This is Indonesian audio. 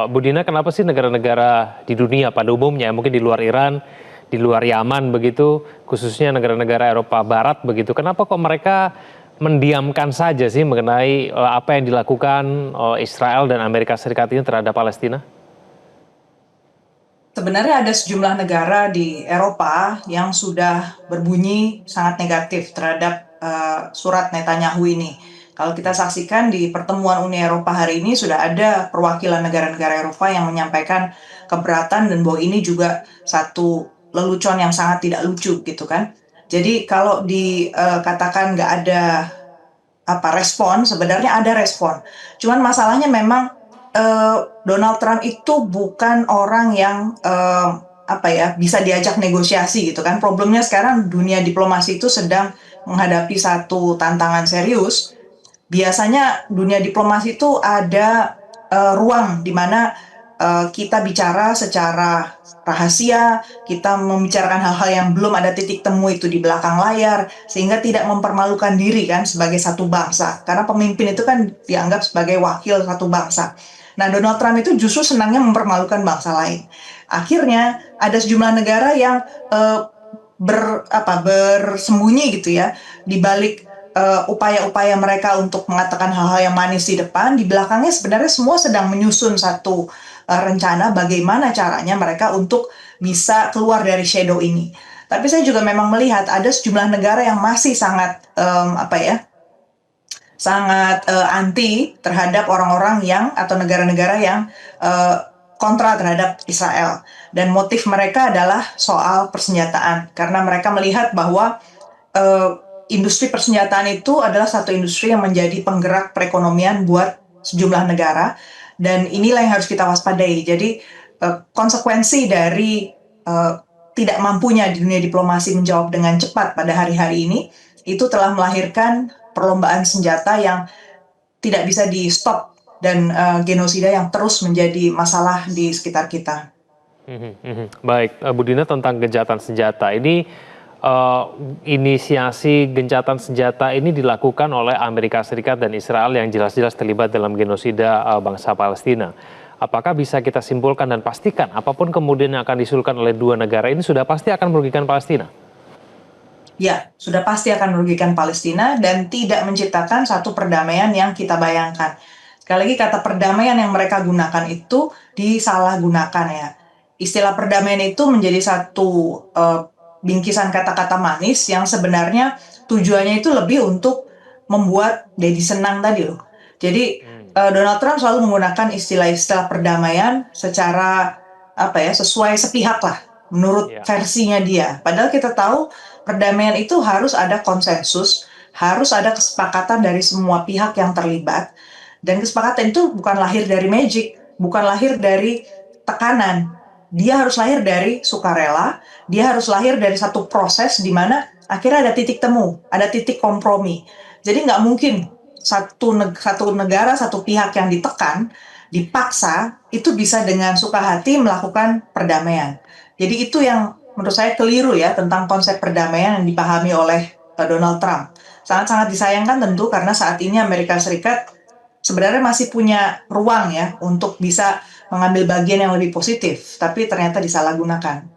Bu Dina, kenapa sih negara-negara di dunia pada umumnya, mungkin di luar Iran, di luar Yaman begitu, khususnya negara-negara Eropa Barat begitu, kenapa kok mereka mendiamkan saja sih mengenai apa yang dilakukan Israel dan Amerika Serikat ini terhadap Palestina? Sebenarnya ada sejumlah negara di Eropa yang sudah berbunyi sangat negatif terhadap surat Netanyahu ini. Kalau kita saksikan di pertemuan Uni Eropa hari ini sudah ada perwakilan negara-negara Eropa yang menyampaikan keberatan dan bahwa ini juga satu lelucon yang sangat tidak lucu gitu kan. Jadi kalau dikatakan nggak ada respon, sebenarnya ada respon. Cuman masalahnya memang Donald Trump itu bukan orang yang bisa diajak negosiasi gitu kan. Problemnya sekarang dunia diplomasi itu sedang menghadapi satu tantangan serius. Biasanya dunia diplomasi itu ada ruang di mana kita bicara secara rahasia, kita membicarakan hal-hal yang belum ada titik temu itu di belakang layar, sehingga tidak mempermalukan diri kan sebagai satu bangsa. Karena pemimpin itu kan dianggap sebagai wakil satu bangsa. Nah, Donald Trump itu justru senangnya mempermalukan bangsa lain. Akhirnya ada sejumlah negara yang bersembunyi gitu ya di balik upaya-upaya mereka untuk mengatakan hal-hal yang manis di depan, di belakangnya sebenarnya semua sedang menyusun satu rencana bagaimana caranya mereka untuk bisa keluar dari shadow ini. Tapi saya juga memang melihat ada sejumlah negara yang masih sangat anti terhadap orang-orang yang atau negara-negara yang kontra terhadap Israel. Dan motif mereka adalah soal persenjataan. Karena mereka melihat bahwa industri persenjataan itu adalah satu industri yang menjadi penggerak perekonomian buat sejumlah negara. Dan inilah yang harus kita waspadai. Jadi konsekuensi dari tidak mampunya di dunia diplomasi menjawab dengan cepat pada hari-hari ini, itu telah melahirkan perlombaan senjata yang tidak bisa di-stop dan genosida yang terus menjadi masalah di sekitar kita. Baik, Bu Dina, tentang gencatan senjata ini, inisiasi gencatan senjata ini dilakukan oleh Amerika Serikat dan Israel yang jelas-jelas terlibat dalam genosida bangsa Palestina. Apakah bisa kita simpulkan dan pastikan apapun kemudian yang akan diusulkan oleh dua negara ini sudah pasti akan merugikan Palestina? Ya, sudah pasti akan merugikan Palestina dan tidak menciptakan satu perdamaian yang kita bayangkan. Sekali lagi, kata perdamaian yang mereka gunakan itu disalahgunakan ya. Istilah perdamaian itu menjadi satu bingkisan kata-kata manis yang sebenarnya tujuannya itu lebih untuk membuat Dedi senang tadi loh. Jadi Donald Trump selalu menggunakan istilah-istilah perdamaian secara sesuai sepihak lah menurut versinya dia. Padahal kita tahu perdamaian itu harus ada konsensus, harus ada kesepakatan dari semua pihak yang terlibat. Dan kesepakatan itu bukan lahir dari magic, bukan lahir dari tekanan. Dia harus lahir dari sukarela, dia harus lahir dari satu proses di mana akhirnya ada titik temu, ada titik kompromi. Jadi nggak mungkin satu negara, satu pihak yang ditekan, dipaksa, itu bisa dengan suka hati melakukan perdamaian. Jadi itu yang menurut saya keliru ya tentang konsep perdamaian yang dipahami oleh Donald Trump. Sangat-sangat disayangkan tentu karena saat ini Amerika Serikat sebenarnya masih punya ruang ya untuk bisa mengambil bagian yang lebih positif, tapi ternyata disalahgunakan.